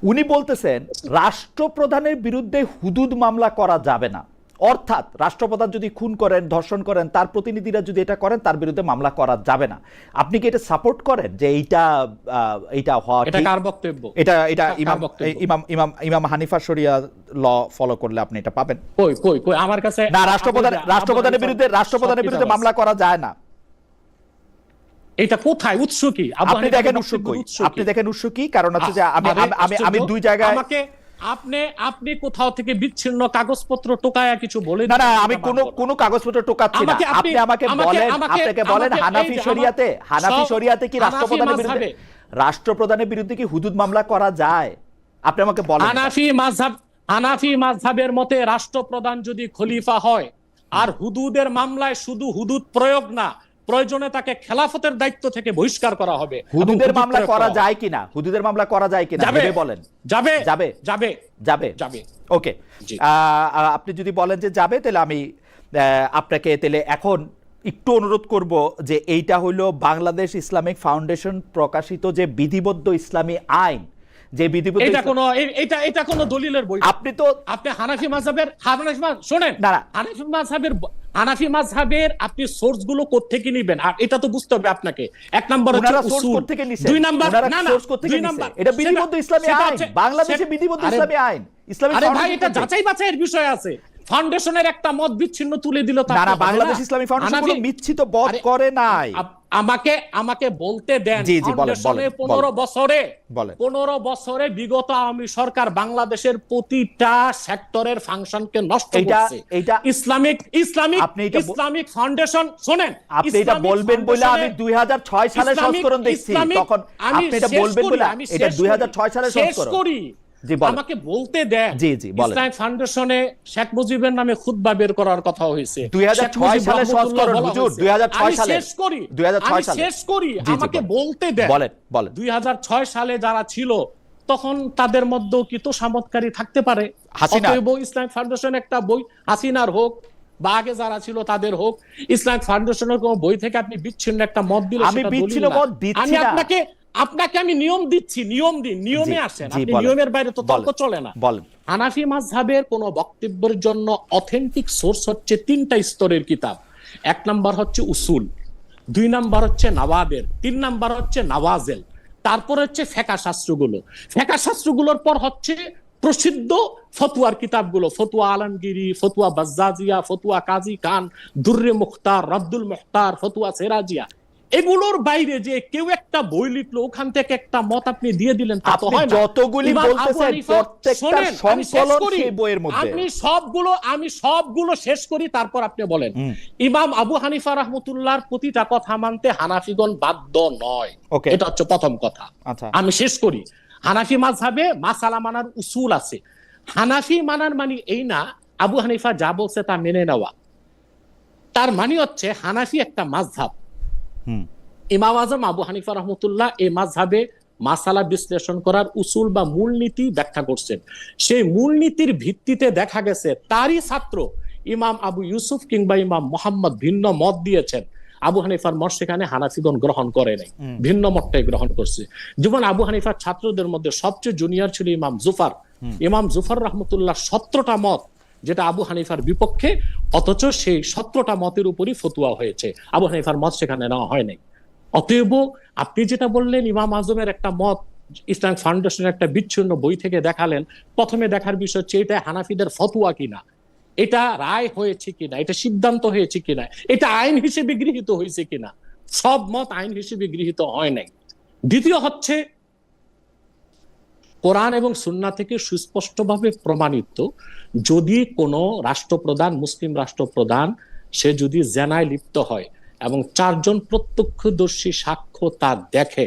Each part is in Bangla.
উনি বলতেছেন রাষ্ট্রপ্রধানের বিরুদ্ধে হুদুদ মামলা করা যাবে না, অর্থাৎ রাষ্ট্রপ্রধান যদি খুন করেন, ধর্ষণ করেন, তার প্রতিনিধিরা যদি এটা করেন তার বিরুদ্ধে মামলা করা যাবে না। আপনি কি এটা সাপোর্ট করেন যে এইটা হওয়া এটা ঠিক? কার বক্তব্য? এটা কার ইমাম বক্তব্য? ইমাম ইমাম ইমাম হানিফা শরিয়া ল ফলো করলে আপনি এটা পাবেন। কই কই কই আমার কাছে না, রাষ্ট্রপ্রধানের বিরুদ্ধে মামলা করা যায় না। এটা কোথায়? উৎস কি? আপনি দেখেন উৎস কি, কারণ হচ্ছে যে আমি দুই জায়গায় আপনি কোথাও থেকে বিচ্ছিন্ন কাগজপত্র টোকায়া কিছু বলে না না, আমি কোনো কাগজপত্র টোকাচ্ছি না। আপনি আপনাকে বলেন হানাফি শরিয়াতে কি রাষ্ট্রপ্রধানের বিরুদ্ধে কি হুদুদ মামলা করা যায়? আপনি আমাকে বলেন। হানাফি মাযহাবের মতে রাষ্ট্রপ্রধান যদি খলিফা হয় আর হুদুদের মামলায় শুধু হুদুদ প্রয়োগ না, প্রয়োজনে তাকে খেলাফতের দায়িত্ব থেকে বহিষ্কার করা হবে। হুদুদের মামলা করা যায় কিনা ভেবে বলেন। যাবে। ওকে, আপনি যদি বলেন যে যাবে, তাহলে আমি আপনাকে এখন একটু অনুরোধ করব যে এইটা হইল বাংলাদেশ ইসলামিক ফাউন্ডেশন প্রকাশিত যে বিধিবদ্ধ ইসলামী আইন, যে বিধিবদ্ধ এটা কোন দলিলের বই। আপনি হানাফি মাযহাবের শোনেন না, হানাফি মাযহাবের আপনি সোর্স গুলো কোত্থেকে নেবেন এটা তো বুঝতে হবে আপনাকে। এক নাম্বার হচ্ছে উসুল, দুই নাম্বার এটা বিধিবদ্ধ ইসলামী আইন, বাংলাদেশে বিধিবদ্ধ ইসলামী আইন। আরে ভাই, এটা যাচাই বাছাইয়ের বিষয় আছে। ফাউন্ডেশনের একটা মত বিচ্ছিন্ন তুলে দিল না, বাংলাদেশ ইসলামী ফাউন্ডেশন কোনো মিথ্যিত বদ করে নাই। আমাকে বলতে দেন। 15 বছরে বিগত আওয়ামী সরকার বাংলাদেশের প্রতিটা সেক্টরের ফাংশনকে নষ্ট করেছে। ইসলামিক ফাউন্ডেশন, শুনেন, আপনি এটা বলবেন বলে আমি 2006 সালের সংস্করণ দেখছি, তখন আপনি এটা বলবেন বলে এটা 2006 সালের সংস্করণ। আমাকে বলতে দেন। ইসলামিক ফাউন্ডেশনে শেখ মুজিবের নামে খুতবা বের করার কথা হয়েছে 2006 সালের সংস্করণ। হুজুর 2006 সালে, আমি শেষ করি, আমাকে বলতে দেন। বলেন। 2006 সালে যারা ছিল তখন তাদের মধ্যেও কি তো সামতকারী থাকতে পারে? অতএব ইসলামিক ফাউন্ডেশন একটা বই, হাসিনার হোক বা আগে যারা ছিল তাদের হোক, ইসলামিক ফাউন্ডেশনের কোন বই থেকে আপনি বিচ্ছিন্ন একটা মত দিলে আমি বিচ্ছিন্ন মত দিচ্ছি না। আপনাকে আমি নিয়ম দিচ্ছি, নিয়ম দিন, নিয়মে আসেন। আপনি নিয়মের বাইরে তো তর্ক চলে না। হানাফি মাযহাবের কোন বক্তব্যের জন্য অথেন্টিক সোর্স হচ্ছে 3টা স্তরের কিতাব। 1 নাম্বার হচ্ছে উসুল, 2 নাম্বার হচ্ছে নাওয়াদের, 3 নাম্বার হচ্ছে নাওয়াজেল, তারপর হচ্ছে ফিকহ শাস্ত্রগুলো। ফিকহ শাস্ত্রগুলোর পর হচ্ছে প্রসিদ্ধ ফতোয়ার কিতাবগুলো, ফতোয়া আলমগীরি, ফতোয়া বাজ্জাজিয়া, ফতোয়া কাজী খান, দুররে মুখতার, রদ্দুল মুখতার, ফতোয়া সিরাজিয়া। এগুলোর বাইরে যে কেউ একটা বই লিখলো, ওখান থেকে একটা মত আপনি দিয়ে দিলেন, তা তো হয় না। যতগুলি বলতেছেন প্রত্যেকটা সংকলন সেই বইয়ের মধ্যে। আমি সবগুলো শেষ করি, তারপর আপনি বলেন। ইমাম আবু হানিফা রাহমাতুল্লাহর প্রতিটা কথা মানতে হানাফিগণ বাধ্য নয়, এটা হচ্ছে প্রথম কথা। আমি শেষ করি। হানাফি মাযহাবে মাসালা মানার উসুল আছে। হানাফি মানার মানে এই না আবু হানিফা যা বলছে তা মেনে নেওয়া। তার মানে হচ্ছে হানাফি একটা মাযহাব। ইমাম আজম আবু হানিফা রহমতুল্লাহ এই মাযহাবে মাসালা বিশ্লেষণ করার উসুল বা মূলনীতি ব্যাখ্যা করছেন। সেই মূলনীতির ভিত্তিতে দেখা গেছে তারই ছাত্র ইমাম আবু ইউসুফ কিংবা ইমাম মোহাম্মদ ভিন্ন মত দিয়েছেন। আবু হানিফার মত সেখানে হানাফিগণ গ্রহণ করে নাই, ভিন্ন মতটাই গ্রহণ করছে। যেমন আবু হানিফার ছাত্রদের মধ্যে সবচেয়ে জুনিয়র ছিল ইমাম জুফার রহমতুল্লাহ। 17টা মত যেটা আবু হানিফার বিপক্ষে, অথচ সেই 17টা মতের উপরই ফতোয়া হয়েছে, আবু হানিফার মত সেখানে নেওয়া হয় নাই। অতএব আপনি যেটা বললেন ইমাম আজমের একটা মত ইসলামিক ফাউন্ডেশনের একটা বিচ্ছিন্ন বই থেকে দেখালেন, প্রথমে দেখার বিষয় হচ্ছে এটা হানাফিদের ফতোয়া কিনা, এটা রায় হয়েছে কিনা, এটা সিদ্ধান্ত হয়েছে কিনা, এটা আইন হিসেবে গৃহীত হয়েছে কিনা। সব মত আইন হিসেবে গৃহীত হয় নাই। দ্বিতীয় হচ্ছে কোরআন এবং সুন্নাহ থেকে সুস্পষ্টভাবে প্রমাণিত, যদি কোনো রাষ্ট্রপ্রধান, মুসলিম রাষ্ট্রপ্রধান, সে যদি জেনায় লিপ্ত হয় এবং 4 জন প্রত্যক্ষদর্শী সাক্ষ্য তা দেখে,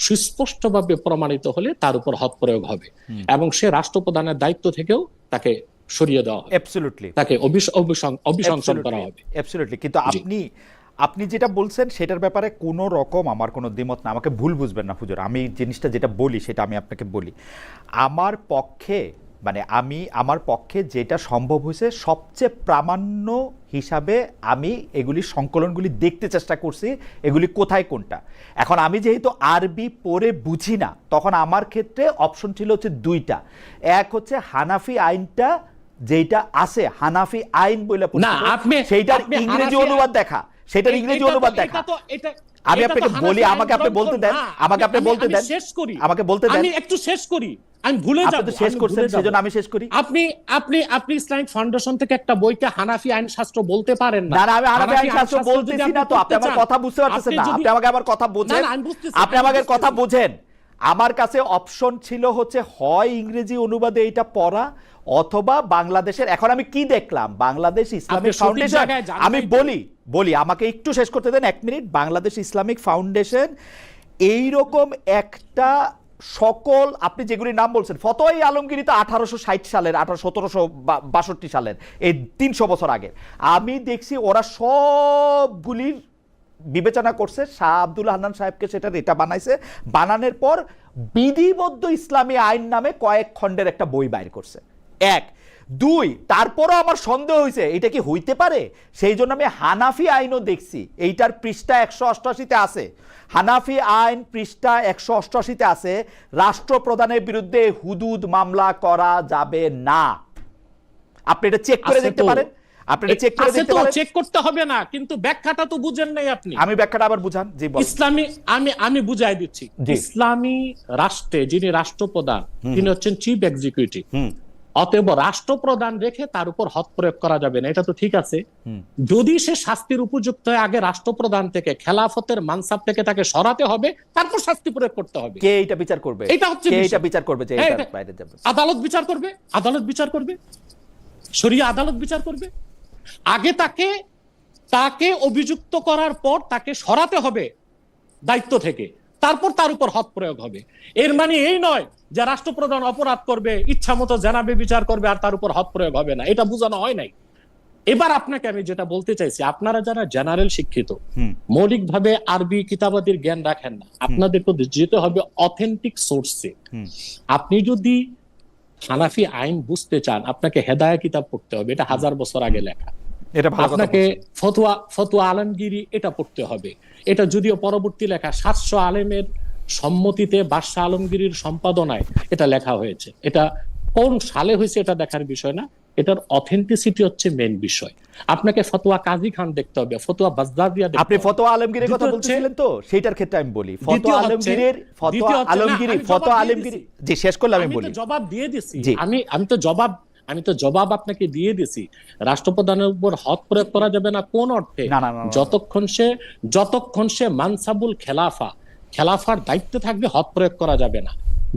সুস্পষ্টভাবে প্রমাণিত হলে তার উপর হদ প্রয়োগ হবে এবং সে রাষ্ট্রপ্রধানের দায়িত্ব থেকেও তাকে সরিয়ে দেওয়া হবে, তাকে অভিশংসন করা হবে। কিন্তু আপনি যেটা বলছেন সেটার ব্যাপারে কোনো রকম আমার কোনো দ্বিমত না। আমাকে ভুল বুঝবেন না হুজুর, আমি জিনিসটা যেটা বলি সেটা আমি আপনাকে বলি। আমার পক্ষে মানে আমি আমার পক্ষে যেটা সম্ভব হয়েছে সবচেয়ে প্রামাণ্য হিসাবে আমি এগুলি সংকলনগুলি দেখতে চেষ্টা করছি, এগুলি কোথায় কোনটা। এখন আমি যেহেতু আরবি পড়ে বুঝি না, তখন আমার ক্ষেত্রে অপশন ছিল হচ্ছে দুইটা। এক হচ্ছে হানাফি আইনটা যেটা আছে, হানাফি আইন বলে সেইটার ইংরেজি অনুবাদ দেখা, সেটার ইংরেজি অনুবাদ দেখা। আমি আপনাকে বলি, আমাকে আপনি বলতে দেন, আমাকে আপনি বলতে দেন, শেষ করি, আমাকে বলতে দেন। আমি একটু শেষ করি, আমি ভুলে যাব। আপনি তো শেষ করছেন, সেজন্য আমি শেষ করি। আপনি ইসলামিক ফাউন্ডেশন থেকে একটা বইকে হানাফি আইন শাস্ত্র বলতে পারেন না। না, আমি হানাফি আইন শাস্ত্র বলতেছি না তো, আপনি আমার কথা বুঝতে পারতেছেন না। আপনি আমাকে আবার কথা বোঝেন, আপনি আমাকে কথা বোঝেন। আমার কাছে অপশন ছিল হচ্ছে হয় ইংরেজি অনুবাদে এটা পড়া অথবা বাংলাদেশের। এখন আমি কি দেখলাম, বাংলাদেশ ইসলামিক ফাউন্ডেশন, আমি বলি আমাকে একটু শেষ করতে দেন 1 মিনিট। বাংলাদেশ ইসলামিক ফাউন্ডেশন এইরকম একটা সকল আপনি যেগুলি নাম বলছেন, ফতোয়া আলমগীরি তো 1860 সালের, 1762 সালের, এই 300 বছর আগে। আমি দেখছি ওরা সবগুলির বিবেচনা করছে, শাহ আব্দুল হান্নান সাহেবকে সেটা এটা বানাইছে, বানানোর পর বিধিবদ্ধ ইসলামী আইন নামে কয়েক খণ্ডের একটা বই বাইর করছে। 1 2 তারপরও আমার সন্দেহ হয়েছে এটা কি হইতে পারে, সেই জন্য আমি হানাফি আইনও দেখছি। এইটার পৃষ্ঠা 188-তে আছে, হানাফি আইন পৃষ্ঠা 188-তে আছে, রাষ্ট্রপ্রধানের বিরুদ্ধে হুদুদ মামলা করা যাবে না। আপনি এটা চেক করে দেখতে পারেন, আপনি এটা চেক করে দেখতে পারেন। চেক করতে হবে না, কিন্তু ব্যাখ্যাটা তো বুঝেন নাই আপনি। আমি ব্যাখ্যাটা আবার বুঝান। জি বলেন। ইসলামী আমি বুঝাই দিচ্ছি। ইসলামী রাষ্ট্রে যিনি রাষ্ট্রপ্রধান তিনি হচ্ছেন চিফ এক্সিকিউটিভ। অতএব রাষ্ট্রপ্রধান রেখে তার উপর হদ প্রয়োগ করা যাবে না, এটা তো ঠিক আছে। যদি সে শাস্তির উপযুক্ত হয়, আগে রাষ্ট্রপ্রধান থেকে খেলাফতের মানসাব থেকে তাকে সরাতে হবে, তারপর শাস্তি প্রয়োগ করতে হবে। কে এটা বিচার করবে? এটা হচ্ছে কে এটা বিচার করবে যে এটা বাইরে যাবে? আদালত বিচার করবে, আদালত বিচার করবে, শরিয়া আদালত বিচার করবে। আগে তাকে অভিযুক্ত করার পর তাকে সরাতে হবে দায়িত্ব থেকে, তারপর তার উপর হদ প্রয়োগ হবে। এর মানে এই নয় যে রাষ্ট্রপ্রধান অপরাধ করবে, ইচ্ছা মতো জানাবে বিচার করবে, আর তার উপর হদ প্রয়োগ হবে না, এটা বোঝানো হয় নাই। এবার আপনাকে আমি যেটা বলতে চাইছি, আপনারা যারা জেনারেল শিক্ষিত, মৌলিকভাবে আরবি কিতাবাদির জ্ঞান রাখেন না, আপনাদেরকে যেতে হবে অথেন্টিক সোর্সে। আপনি যদি হানাফি আইন বুঝতে চান, আপনাকে হেদায়া কিতাব পড়তে হবে, এটা 1000 বছর আগে লেখা। আপনাকে ফতোয়া আলমগীরি এটা পড়তে হবে, এটা যদিও পরবর্তী লেখা, 700 আলেমের সম্মতিতে বাদশাহ আলমগীরির সম্পাদনায় এটা লেখা হয়েছে। এটা কোন সালে হয়েছে এটা দেখার বিষয় না, এটার অথেন্টিসিটি হচ্ছে মেইন বিষয়। আপনাকে ফতোয়া কাজী খান দেখতে হবে, ফতোয়া বাজদাদিয়া দেখতে হবে। আপনি ফতোয়া আলমগীরের কথা বলছিলেন তো, সেইটার ক্ষেত্রে আমি বলি ফতোয়া আলমগীর জি শেষ করলে আমি বলি। জবাব দিয়ে দিছি, আমি তো জবাব আপনাকে দিয়ে দিছি। রাষ্ট্রপ্রধানের উপর হদ প্রয়োগ করা যাবে না কোন অর্থে? যতক্ষণ সে মানসাবুল খেলাফার দায়িত্ব থাকবে, হদ প্রয়োগ করা যাবে না।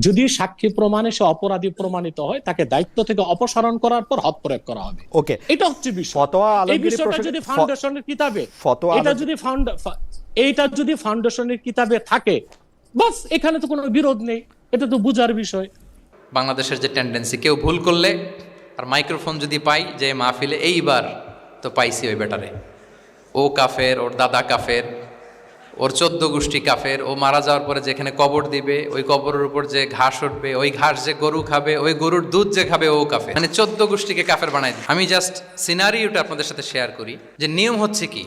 যদি সাক্ষী প্রমাণে সে অপরাধী প্রমাণিত হয়, তাকে দায়িত্ব থেকে অপসারণ করার পর হদ প্রয়োগ করা হবে। ওকে, এটা হচ্ছে বিষয়। এই বিষয়টা যদি ফাউন্ডেশনের কিতাবে, এটা যদি ফাউন্ডেশনের কিতাবে থাকে, বাস, এখানে তো কোনো বিরোধ নেই, এটা তো বুঝার বিষয়। বাংলাদেশের যে টেন্ডেন্সি, কেউ ভুল করলে আর মাইক্রোফোন যদি পাই যে মাহফিলে, এইবার তো পাইছি ওই বেটারে, ও কাফের, ওর দাদা কাফের, ওর 14 গোষ্ঠী কাফের, ও মারা যাওয়ার পরে যেখানে কবর দিবে, ওই কবরের উপর যে ঘাস উঠবে, ওই ঘাস যে গরু খাবে, ওই গরুর দুধ যে খাবে, ও কাফের। মানে 14 গোষ্ঠীকে কাফের বানাই দিই। আমি জাস্ট সিনারিওটা আপনাদের সাথে শেয়ার করি যে নিয়ম হচ্ছে কি।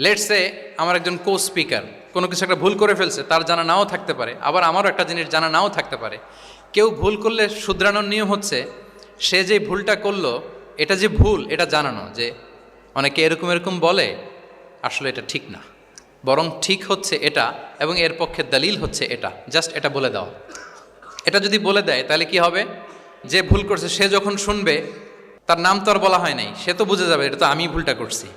লেটস সে আমার একজন কো স্পিকার কোনো কিছু একটা ভুল করে ফেলছে, তার জানা নাও থাকতে পারে, আবার আমারও একটা জিনিস জানা নাও থাকতে পারে। কেউ ভুল করলে শুধরানোর নিয়ম হচ্ছে সে যে ভুলটা করলো, এটা যে ভুল এটা জানানো, যে অনেকে এরকম বলে আসলে এটা ঠিক না, বরং ঠিক হচ্ছে এটা, এবং এর পক্ষে দলিল হচ্ছে এটা, জাস্ট এটা বলে দাও। এটা যদি বলে দেয় তাহলে কি হবে, যে ভুল করছে সে যখন শুনবে, তার নাম তো আর বলা হয় নাই, সে তো বুঝে যাবে এটা তো আমি ভুলটা করছি,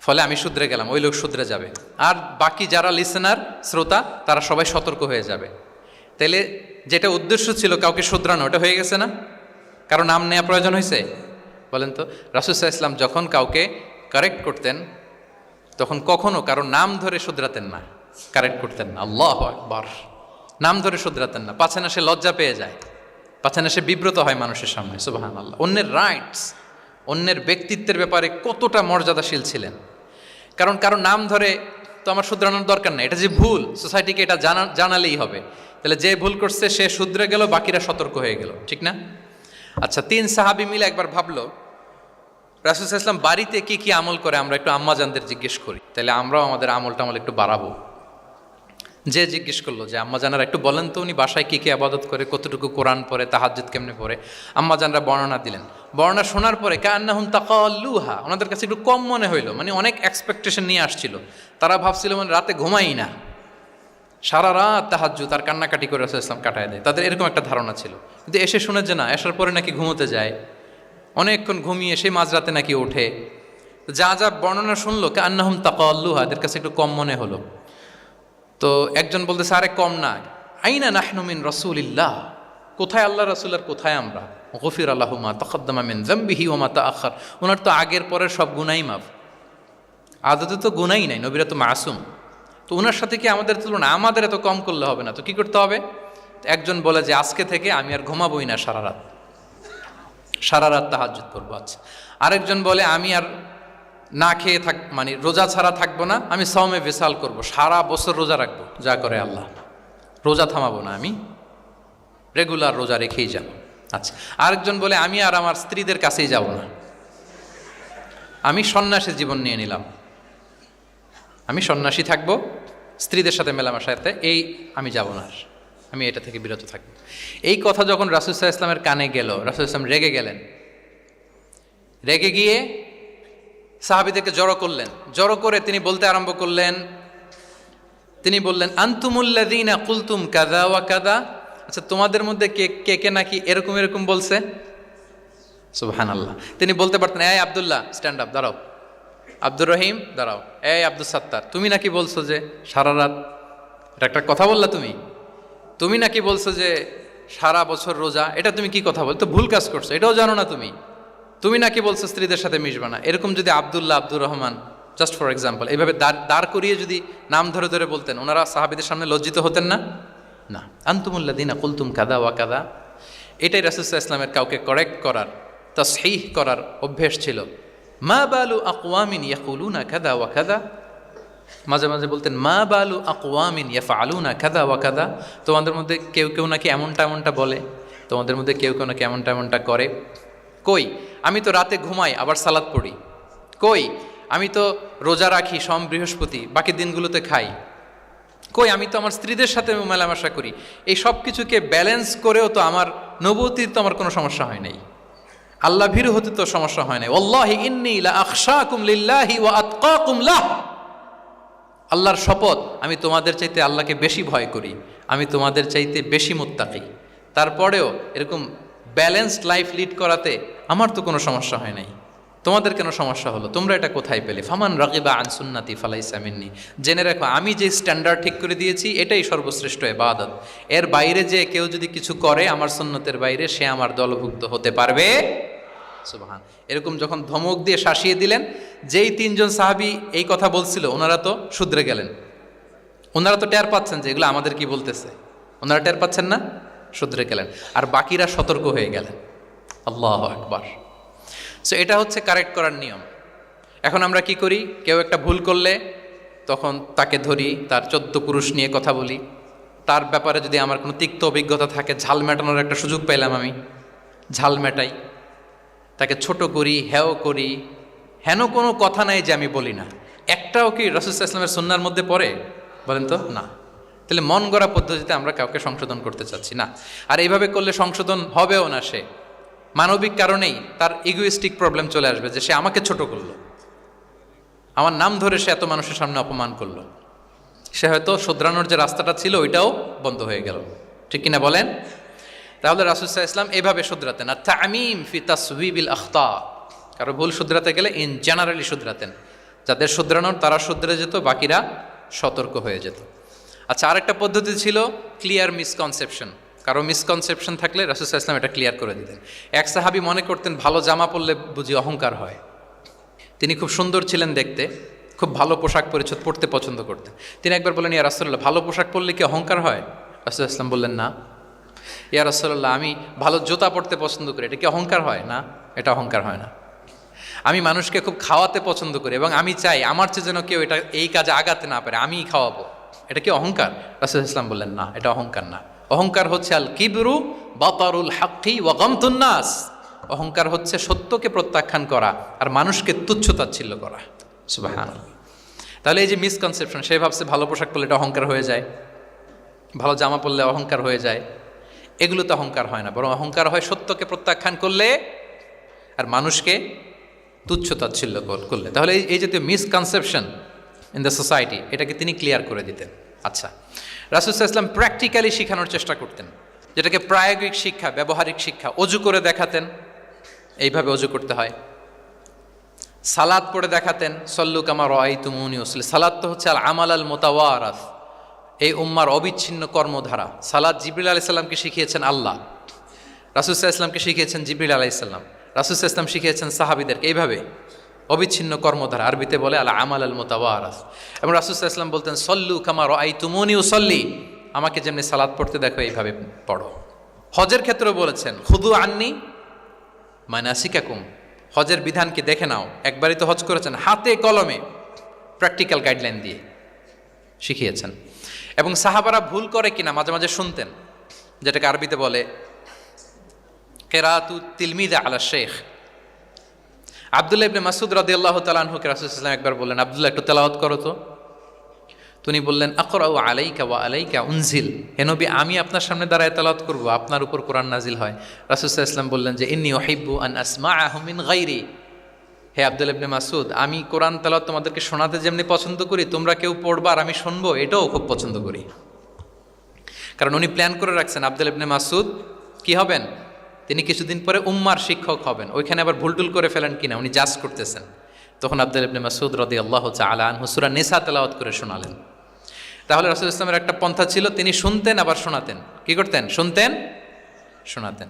ফলে আমি শুধরে গেলাম, ওই লোক শুধরে যাবে, আর বাকি যারা লিসেনার শ্রোতা তারা সবাই সতর্ক হয়ে যাবে। তাহলে যেটা উদ্দেশ্য ছিল কাউকে শুধরানো, ওটা হয়ে গেছে না? কারো নাম নেওয়া প্রয়োজন হয়েছে? বলেন তো। রাসূল সাল্লাল্লাহু আলাইহি ওয়াসাল্লাম যখন কাউকে কারেক্ট করতেন, তখন কখনো কারো নাম ধরে শুধরাতেন না, কারেক্ট করতেন না। আল্লাহু আকবার। নাম ধরে শুধরাতেন না, পাছে না সে লজ্জা পেয়ে যায়, পাছে না সে বিব্রত হয় মানুষের সামনে। সুবহানাল্লাহ। অন্যের রাইটস, অন্যের ব্যক্তিত্বের ব্যাপারে কতটা মর্যাদাশীল ছিলেন। কারণ কারো নাম ধরে তো আমার শুধরানোর দরকার নেই, এটা যে ভুল সোসাইটিকে এটা জানালেই হবে। তাহলে যে ভুল করছে সে শুধরে গেল, বাকিরা সতর্ক হয়ে গেল, ঠিক না? আচ্ছা, 3 সাহাবী মিলে একবার ভাবলো রাসূল সাল্লাল্লাহু আলাইহি ওয়াসাল্লাম বাড়িতে কি কি আমল করে, আমরা একটু আম্মাজানদের জিজ্ঞেস করি, তাহলে আমরাও আমাদের আমল একটু বাড়াবো। যে জিজ্ঞেস করলো যে আম্মাজানারা একটু বলেন তো উনি বাসায় কি কি ইবাদত করে, কতটুকু কোরআন পড়ে, তাহাজ্জুদ কেমনে পড়ে। আম্মাজানরা বর্ণনা দিলেন। বর্ণনা শোনার পরে কান্নাহুম তাকাল্লুহা, ওনাদের কাছে একটু কম মনে হইলো, মানে অনেক এক্সপেকটেশন নিয়ে আসছিল। তারা ভাবছিল মানে রাতে ঘুমাই না, সারা রাত তাহাজ্জুদ আর কান্নাকাটি করে রাসূল ইসলাম কাটায় দেয়, তাদের এরকম একটা ধারণা ছিল। কিন্তু এসে শুনে যে না, আসার পরে নাকি ঘুমোতে যায়, অনেকক্ষণ ঘুমিয়ে সেই মাঝরাতে নাকি ওঠে। যা যা বর্ণনা শুনলো কান্নাহুম তাকাল্লুহা, এদের কাছে একটু কম মনে হলো। তো একজন বলতেছে আরে কম না, আইনা নাহনু মিন রাসূলিল্লাহ, কোথায় আল্লাহ রাসূল আর কোথায় আমরা। গফির লাহু মা তাকাদ্দামা মিন যামবিহি ওয়া মা তাআখার, ওনার তো আগের পরের সব গুনাহই মাফ। আদতে তো গুনাহই নাই, নবীরা তো মাসুম, তো ওনার সাথে কি আমাদের তুলনা, আমাদের এত কম করলে হবে না, তো কি করতে হবে। একজন বলে যে আজকে থেকে আমি আর ঘুমাবোই না সারা রাত তাহাজ্জুদ করবো। আচ্ছা, আরেকজন বলে আমি আর না খেয়ে মানে রোজা ছাড়া থাকবো না, আমি সাওমে ভিসাল করব, সারা বছর রোজা রাখবো, যা করে আল্লাহ, রোজা থামাবো না, আমি রেগুলার রোজা রেখেই যাব। আচ্ছা, আরেকজন বলে আমি আর আমার স্ত্রীদের কাছেই যাব না, আমি সন্ন্যাসী জীবন নিয়ে নিলাম, আমি সন্ন্যাসী থাকবো, স্ত্রীদের সাথে মেলামেশাতে এই আমি যাব না, আমি এটা থেকে বিরত থাকবো। এই কথা যখন রাসূল সাল্লাল্লাহু আলাইহি ওয়াসাল্লামের কানে গেল, রাসূল সাল্লাল্লাহু আলাইহি ওয়াসাল্লাম রেগে গেলেন। রেগে গিয়ে সাহাবীদেরকে জড়ো করলেন। জড়ো করে তিনি বলতে আরম্ভ করলেন, তিনি বললেন আনতুমুল্লাযীনা কুলতুম কাযা ওয়া কাযা, আচ্ছা তোমাদের মধ্যে কে কে নাকি এরকম এরকম বলছে। সুবহানাল্লাহ। তিনি বলতে পারতেন এই আব্দুল্লাহ স্ট্যান্ড আপ, দাঁড়াও, আব্দুর রহিম দাঁড়াও, এই আব্দুল সাত্তার তুমি নাকি বলছো যে সারা রাত, এটা একটা কথা বললা তুমি নাকি বলছো যে সারা বছর রোজা, এটা তুমি কি কথা বল, তো ভুল কাজ করছো, এটাও জানো না তুমি নাকি বলছো স্ত্রীদের সাথে মিশবা না। এরকম যদি Abdullah, Abdur Rahman, just for example, এইভাবে দাঁড় করিয়ে যদি নাম ধরে ধরে বলতেন, ওনারা সাহাবীদের সামনে লজ্জিত হতেন না? না। আনতুমুল্লাযীনা কুলতুম কাযা ওয়া কাযা, এটাই রাসূল সাল্লাল্লাহু আলাইহি ওয়াসাল্লামের কাউকে কারেক্ট করার, তাসহিহ করার অভ্যেস ছিল। মা বালু আকওয়ামিন ইয়াকুলুনা কাযা ওয়া কাযা, মাঝে মাঝে বলতেন মা বালু আকওয়ামিন ইয়াফআলুনা কাযা ওয়া কাযা, তোমাদের মধ্যে কেউ কেউ নাকি এমনটা বলে, তোমাদের মধ্যে কেউ কেউ নাকি এমনটা করে। কই আমি তো রাতে ঘুমাই আবার সালাত পড়ি, কই আমি তো রোজা রাখি সোম বৃহস্পতি, বাকি দিনগুলোতে খাই, কই আমি তো আমার স্ত্রীদের সাথে মেলামেশা করি, এই সব কিছুকে ব্যালেন্স করেও তো আমার নবুয়তির তো আমার কোনো সমস্যা হয় নাই, আল্লাহ ভীরু হতে তো সমস্যা হয় নাই। ওয়াল্লাহি ইন্নী লা আখশাকুম লিল্লাহি ওয়া আতকাকুম লাহ, আল্লাহর শপথ আমি তোমাদের চাইতে আল্লাহকে বেশি ভয় করি, আমি তোমাদের চাইতে বেশি মুত্তাকি। তারপরেও এরকম ব্যালেন্সড লাইফ লিড করাতে আমার তো কোনো সমস্যা হয় নাই, তোমাদের কেন সমস্যা হলো, তোমরা এটা কোথায় পেলে। ফামান রাগিবা আন সুন্নতি ফালাইসা মিন্নি, জেনে রাখো আমি যে স্ট্যান্ডার্ড ঠিক করে দিয়েছি এটাই সর্বশ্রেষ্ঠ ইবাদত, এর বাইরে যে কেউ যদি কিছু করে আমার সুন্নতের বাইরে, সে আমার দলভুক্ত হতে পারবে। সুবহান। এরকম যখন ধমক দিয়ে শাসিয়ে দিলেন, যেই 3 জন সাহাবী এই কথা বলছিল ওনারা তো শুধরে গেলেন, ওনারা তো টের পাচ্ছেন যে এগুলো আমাদের কি বলতেছে, ওনারা টের পাচ্ছেন না, শুধরে গেলেন, আর বাকিরা সতর্ক হয়ে গেলেন। আল্লাহু আকবার। সো এটা হচ্ছে কারেক্ট করার নিয়ম। এখন আমরা কি করি, কেউ একটা ভুল করলে তখন তাকে ধরি, তার 14 পুরুষ নিয়ে কথা বলি, তার ব্যাপারে যদি আমার কোনো তিক্ত অভিজ্ঞতা থাকে, ঝাল মেটানোর একটা সুযোগ পেলাম, আমি ঝাল মেটাই, তাকে ছোট করি, হেও করি, হেন কোনো কথা নাই যে আমি বলি না। একটাও কি রাসূল সাল্লাল্লাহু আলাইহি ওয়াসাল্লামের সুন্নাহর মধ্যে পড়ে বলেন তো? না। তাহলে মন গড়া পদ্ধতিতে আমরা কাউকে সংশোধন করতে চাচ্ছি না, আর এইভাবে করলে সংশোধন হবেও না। সে মানবিক কারণেই তার ইগোইস্টিক প্রবলেম চলে আসবে, যে সে আমাকে ছোট করলো, আমার নাম ধরে সে এত মানুষের সামনে অপমান করলো, সে হয়তো শুধরানোর যে রাস্তাটা ছিল ওইটাও বন্ধ হয়ে গেল। ঠিক কিনা বলেন? তাহলে রাসূল সাল্লাল্লাহু আলাইহি ওয়াসাল্লাম এভাবে শুধরাতেন। আর তামিম ফি তাসওয়িবিল আখতা, কারো ভুল শুধরাতে গেলে ইন জেনারেলি শুধরাতেন, যাদের শুধরানোর তারা শুধরে যেত, বাকিরা সতর্ক হয়ে যেত। আচ্ছা, আরেকটা পদ্ধতি ছিল ক্লিয়ার মিসকনসেপশন। কারো মিসকনসেপশন থাকলে রাসূল সাল্লাল্লাহু আলাইহি ওয়াসাল্লাম এটা ক্লিয়ার করে দিতেন। এক সাহাবী মনে করতেন ভালো জামা পরলে বুঝি অহংকার হয়, তিনি খুব সুন্দর ছিলেন দেখতে, খুব ভালো পোশাক পরিচ্ছদ পরতে পছন্দ করতেন। তিনি একবার বললেন ইয়া রাসূলুল্লাহ, ভালো পোশাক পরলে কি অহংকার হয়? রাসূল সাল্লাল্লাহু আলাইহি ওয়াসাল্লাম বললেন না। ইয়া রাসূলুল্লাহ, আমি ভালো জুতা পরতে পছন্দ করি, এটা কি অহংকার হয়? না, এটা অহংকার হয় না। আমি মানুষকে খুব খাওয়াতে পছন্দ করি এবং আমি চাই আমার চেয়ে যেন কেউ এটা এই কাজে আগাতে না পারে, আমিই খাওয়াবো, এটা কি অহংকার? রাসূল সাল্লাল্লাহু আলাইহি ওয়াসাল্লাম বললেন না, এটা অহংকার না। অহংকার হচ্ছে আল কিবরু বাতারুল হাক্কি ওয়া গামতুন নাস। অহংকার হচ্ছে সত্যকে প্রত্যাখ্যান করা আর মানুষকে তুচ্ছ-তাচ্ছিল্য করা। সুবহানাল্লাহ। তাহলে এই যে মিসকনসেপশন, সে ভাবছে ভালো পোশাক পরলে এটা অহংকার হয়ে যায়, ভালো জামা পরলে অহংকার হয়ে যায়, এগুলো তো অহংকার হয় না, বরং অহংকার হয় সত্যকে প্রত্যাখ্যান করলে আর মানুষকে তুচ্ছ-তাচ্ছিল্য করলে। তাহলে এই জাতীয় মিসকনসেপশন ইন দ্য সোসাইটি, এটাকে তিনি ক্লিয়ার করে দিতেন। আচ্ছা, রাসূল সাল্লাল্লাহু আলাইহি ওয়াসাল্লাম প্র্যাকটিক্যালি শেখানোর চেষ্টা করতেন, যেটাকে প্রায়োগিক শিক্ষা, ব্যবহারিক শিক্ষা। অজু করে দেখাতেন, এইভাবে অজু করতে হয়। সালাত পড়ে দেখাতেন, সল্লু কামা রাআইতুমুনি উসাল্লি। সালাত তো হচ্ছে আল আমাল আল মুতাওয়ারাস, এই উম্মার অবিচ্ছিন্ন কর্মধারা। সালাত জিবরিল আলাইহিস সালামকে শিখিয়েছেন আল্লাহ, রাসূল সাল্লাল্লাহু আলাইহি ওয়াসাল্লামকে শিখিয়েছেন জিবরিল আলাইহিস সালাম, রাসূল সাল্লাল্লাহু আলাইহি ওয়াসাল্লাম শিখিয়েছেন সাহাবীদেরকে। এইভাবে অবিচ্ছিন্ন কর্মধারা, আরবিতে বলে আল আমাল আল মুতাওয়ারাস। এবং রাসূল সাল্লাল্লাহু আলাইহি ওয়াসাল্লাম বলতেন, সল্লু কামা রাআইতুমুনি উসাল্লি, আমাকে যেমনি সালাত পড়তে দেখো এইভাবে পড়ো। হজের ক্ষেত্রেও বলেছেন, খুদু আন্নি মানাসিকাকুম, হজের বিধানকে দেখে নাও। একবারই তো হজ করেছেন, হাতে কলমে প্র্যাকটিক্যাল গাইডলাইন দিয়ে শিখিয়েছেন। এবং সাহাবারা ভুল করে কিনা মাঝে মাঝে শুনতেন, যেটাকে আরবিতে বলে কেরাতু তিলমিদা আলা শেখ। আব্দুল্লাহ ইবনে মাসউদ রাদিয়াল্লাহু তাআলা আনহুকে রাসূল সাল্লাল্লাহু আলাইহি ওয়াসাল্লাম একবার বললেন, আব্দুল্লাহ একটু তেলাওয়াত করো তো। তিনি বললেন, আকরাউ আলাইকা ওয়া আলাইকা উনজিল, হে নবী আমি আপনার সামনে দাঁড়ায় তেলাওয়াত করব, আপনার উপর কোরআন নাজিল হয়। রাসূল সাল্লাল্লাহু আলাইহি ওয়াসাল্লাম বললেন যে ইন্নী উহিব্বু আন আসমাআহু মিন গায়রি, হে আব্দুল্লাহ ইবনে মাসউদ, আমি কোরআন তেলাওয়াত তোমাদেরকে শোনাতে যেমনি পছন্দ করি, তোমরা কেউ পড়বা আর আমি শুনবো, এটাও খুব পছন্দ করি। কারণ উনি প্ল্যান করে রাখছেন আব্দুল্লাহ ইবনে মাসউদ কি হবেন, তিনি কিছুদিন পরে উম্মার শিক্ষক হবেন। ওইখানে আবার ভুলটুল করে ফেলেন কিনা উনি জাজ করতেছেন। তখন আব্দুল্লাহ ইবনে মাসউদ রাদিয়াল্লাহু তাআলা আনহু সূরা নিসা তেলাওয়াত করে শোনালেন। তাহলে রাসূল ইসলামের একটা পন্থা ছিল, তিনি শুনতেন আবার শোনাতেন। কি করতেন? শুনতেন, শোনাতেন।